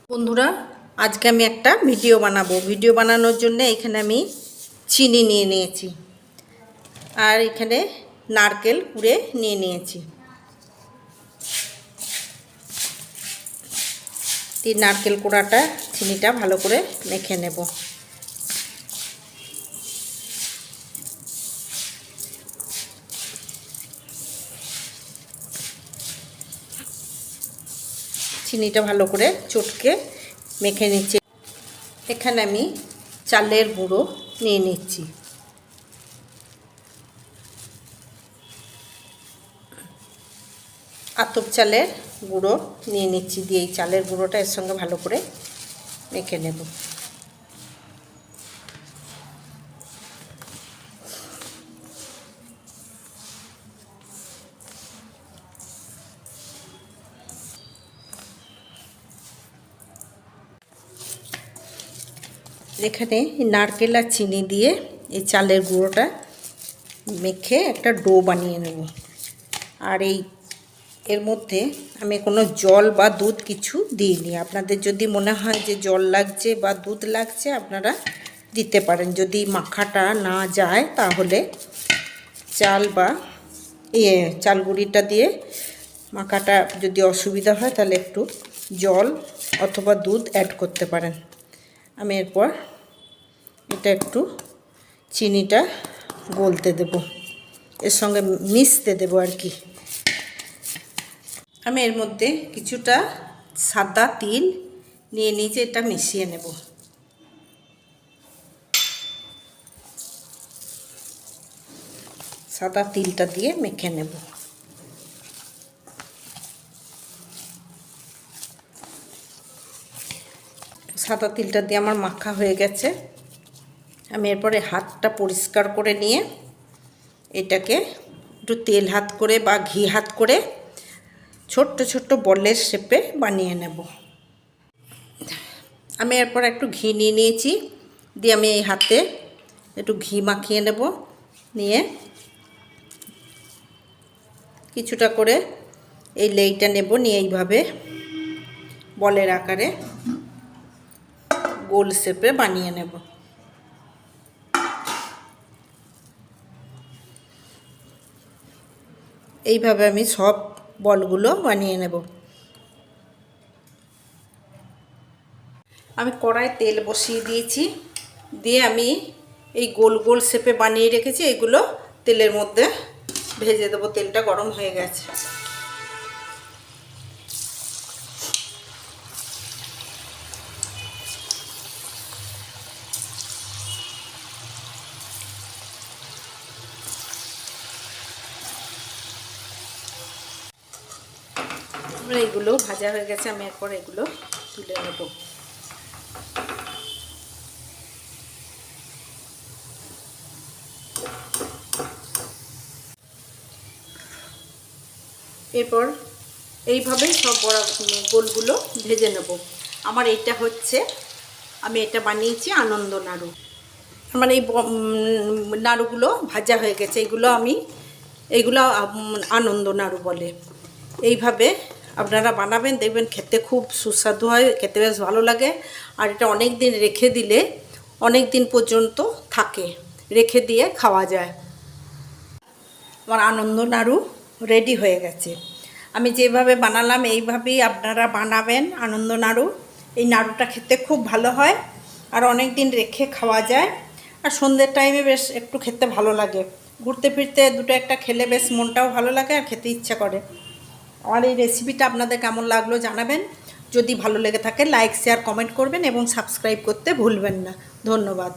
বন্ধুরা, আজকে আমি একটা ভিডিও বানাবো। ভিডিও বানানোর জন্য এখানে আমি চিনি নিয়ে নিয়েছি আর এখানে নারকেল কুড়ে নিয়ে নিয়েছি। এই নারকেল কুড়াটা চিনিটা ভালো করে মেখে নেব। চিনিটা ভালো করে চটকে মেখে নিচ্ছি। এখানে আমি চালের গুঁড়ো নিয়ে নিচ্ছি। আতপ চালের গুঁড়ো নিয়ে নিচ্ছি, দিয়ে এই চালের গুঁড়োটা এর সঙ্গে ভালো করে মেখে নেব। এখানে নারকেল আর চিনি দিয়ে এই চালের গুঁড়োটা মেখে একটা ডো বানিয়ে নেব। আর এর মধ্যে আমি কোনো জল বা দুধ কিছু দিইনি। আপনাদের যদি মনে হয় যে জল লাগছে বা দুধ লাগছে আপনারা দিতে পারেন। যদি মাখাটা না যায় তাহলে চাল বা চাল গুঁড়িটা দিয়ে মাখাটা যদি অসুবিধা হয় তাহলে একটু জল অথবা দুধ অ্যাড করতে পারেন। আমি এরপর এটা একটু চিনিটা গলতে দেব, এর সঙ্গে মিশতে দেব আর কি। আমি এর মধ্যে কিছুটা সাদা তিল নিয়ে নিচে এটা মিশিয়ে নেব। সাদা তিলটা দিয়ে মেখে নেব। সাদা তিলটা দিয়ে আমার মাখা হয়ে গেছে। আমি এরপরে হাতটা পরিষ্কার করে নিয়ে এটাকে একটু তেল হাত করে বা ঘি হাত করে ছোট্ট ছোট্ট বলের শেপে বানিয়ে নেব। আমি এরপর একটু ঘি নিয়ে নিয়েছি, দিয়ে আমি এই হাতে একটু ঘি মাখিয়ে নেব। নিয়ে কিছুটা করে এই লেইটা নেব, নিয়ে এইভাবে বলের আকারে গোল শেপে বানিয়ে নেব। এইভাবে আমি সব বলগুলো বানিয়ে নেব। আমি কড়ায় তেল বসিয়ে দিয়েছি, দিয়ে আমি এই গোল গোল শেপে বানিয়ে রেখেছি এগুলো তেলের মধ্যে ভেজে দেবো। তেলটা গরম হয়ে গেছে। এগুলো ভাজা হয়ে গেছে, আমি এরপর এগুলো তুলে নেব। এরপর এইভাবে সব বড়া গোলগুলো ভেজে নেব। আমার এইটা হচ্ছে, আমি এটা বানিয়েছি আনন্দ নাড়ু। আমার এই নাড়ুগুলো ভাজা হয়ে গেছে। এইগুলো আনন্দ নাড়ু বলে। এইভাবে আপনারা বানাবেন, দেখবেন খেতে খুব সুস্বাদু হয়, খেতে বেশ ভালো লাগে। আর এটা অনেক দিন রেখে দিলে অনেক দিন পর্যন্ত থাকে, রেখে দিয়ে খাওয়া যায়। আমার আনন্দ নাড়ু রেডি হয়ে গেছে। আমি যেভাবে বানালাম এইভাবেই আপনারা বানাবেন আনন্দ নাড়ু। এই নাড়ুটা খেতে খুব ভালো হয় আর অনেক দিন রেখে খাওয়া যায়। আর সন্ধ্যের টাইমে বেশ একটু খেতে ভালো লাগে। ঘুরতে ফিরতে দুটো একটা খেলে বেশ মনটাও ভালো লাগে আর খেতে ইচ্ছা করে। আমার এই রেসিপিটা আপনাদের কেমন লাগলো জানাবেন। যদি ভালো লেগে থাকে লাইক শেয়ার কমেন্ট করবেন এবং সাবস্ক্রাইব করতে ভুলবেন না। ধন্যবাদ।